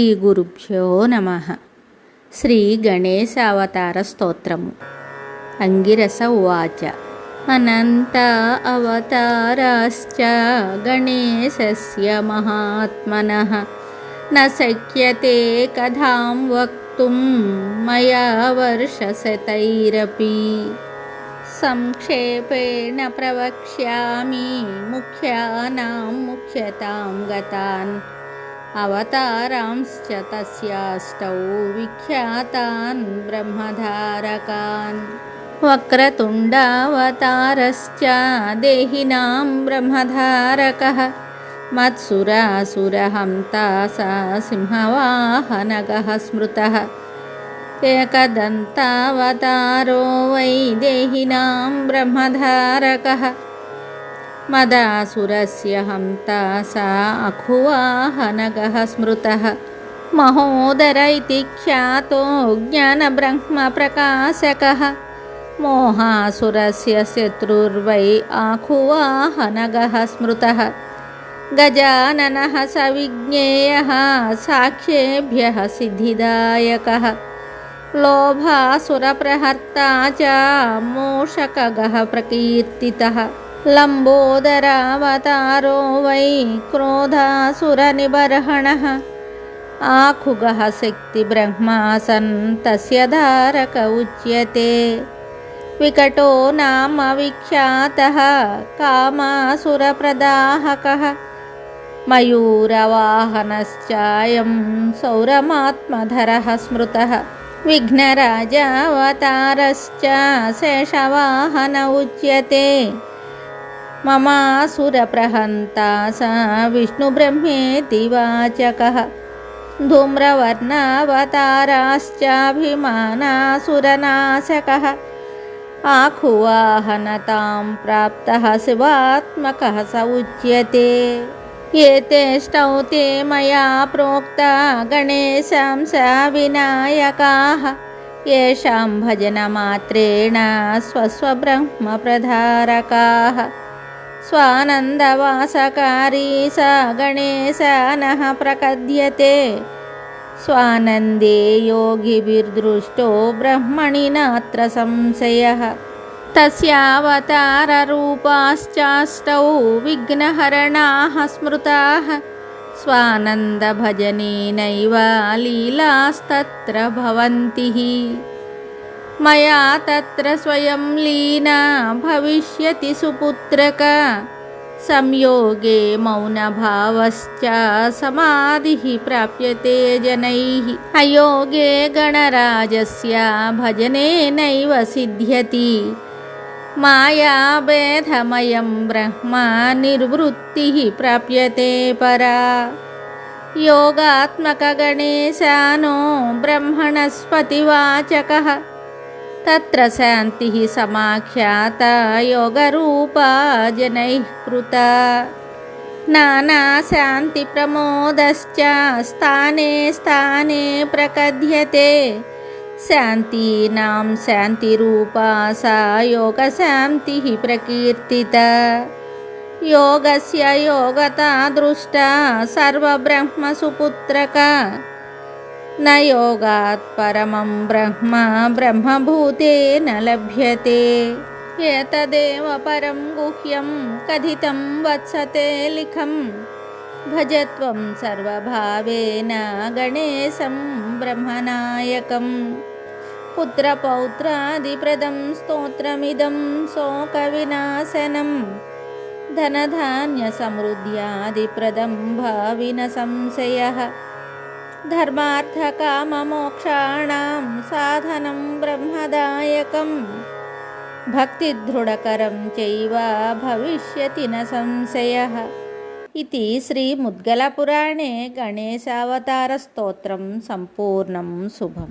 శ్రీగురుభ్యో నమః. శ్రీ గణేశావతార స్తోత్రము. అంగిరస ఉవాచ. అనంత అవతారాశ్చ గణేశస్య మహాత్మనః న శక్యతే కథాం వక్తుం మయా వర్షశతైరపి. సంక్షేపేణ ప్రవక్ష్యామి ముఖ్యానాం ముఖ్యతాం గతాన్ అవతారాంశ్చ తస్యాష్టౌ విఖ్యాతాన్ బ్రహ్మధారకాన్. వక్రతుండావతారశ్చ దేహినాం బ్రహ్మధారకః మత్సురాసురహంతా స సింహవాహనగః స్మృతః. ఏకదంతావతారో వై దేహినాం బ్రహ్మధారకః మదాసురస్య హంతా స అఖువాహనగః స్మృతః. మహోదర ఇతి ఖ్యాతో జ్ఞానబ్రహ్మప్రకాశకः మోహాసురస్య శత్రుర్వై ఆఖువాహనగః స్మృతः. గజాననः స విజ్ఞేయः సాఖ్యేభ్యः సిద్ధిదాయకः లోభాసురప్రహర్తా చ మూషకగః ప్రకీర్తితः. లంబోదరావతారో వై క్రోధాసురనిబర్హణः ఆఖుగः శక్తిబ్రహ్మాసన్ తస్య ధారక ఉచ్యతే. వికటో నామ విఖ్యాతः కామాసురప్రదాహకः మయూరవాహనశ్చాయం సౌరమాత్మధరः స్మృతः. విఘ్నరాజావతారశ్చ శేషవాహన ఉచ్యతే మమాసురప్రహంతా స విష్ణుబ్రహ్మేతి వాచకः. ధూమ్రవర్ణావతారాశ్చాభిమానాసురనాశకः ఆఖువాహనతాం ప్రాప్తः శివాత్మకः స ఉచ్యతే. ఏతేష్టౌ తే మయా ప్రోక్తా గణేశాంశ వినాయకాః యేషాం భజనమాత్రేణ స్వస్వబ్రహ్మప్రధారకాः. స్వానందవాసకారీ స గణేశనః ప్రకథ్యతే స్వానందే యోగిభిర్దృష్టో బ్రహ్మణి నాత్ర సంశయः. తస్యావతారరూపాశ్చాష్టౌ విఘ్నహరణాః స్మృతాః స్వానందభజనేనైవ లీలాస్తత్ర భవంతి. మయా తత్ర స్వయం లీనా భవిష్యతి సుపుత్రక సంయోగే మౌనభావశ్చ సమాధిః ప్రాప్యతే జనైః. అయోగే గణరాజస్య భజనేనైవ సిద్ధ్యతి మాయాభేదమయం బ్రహ్మ నిర్వృత్తిః ప్రాప్యతే పరా. యోగాత్మక గణేశానో బ్రహ్మణస్పతివాచకः తత్ర శాంతిః సమాఖ్యాత యోగరూపా జనైః కృతా. నానాశాంతిప్రమోదశ్చ స్థానే స్థానే ప్రకథ్యతే శాంతీనాం శాంతిరూపా సా యోగశాంతిః ప్రకీర్తితా. యోగస్య యోగతా దృష్టా సర్వబ్రహ్మసుపుత్రక న యోగాత్ పరమం బ్రహ్మ బ్రహ్మభూతేన లభ్యతే. ఏతదేవ పరం గుహ్యం కథితం వత్సతే లిఖం భజత్వం సర్వభావేన గణేశం బ్రహ్మనాయకం. పుత్రపౌత్రాదిప్రదం స్తోత్రమిదం శోకవినాశనం ధనధాన్యసమృద్ధ్యాదిప్రదం భావిన సంశయः. ధర్మార్థకామమోక్షాణాం సాధనం బ్రహ్మదాయకం భక్తిదృఢకరం చైవ భవిష్యతి న సంశయः. ఇది శ్రీముద్గలపురాణే గణేశావతార స్తోత్రం సంపూర్ణం శుభం.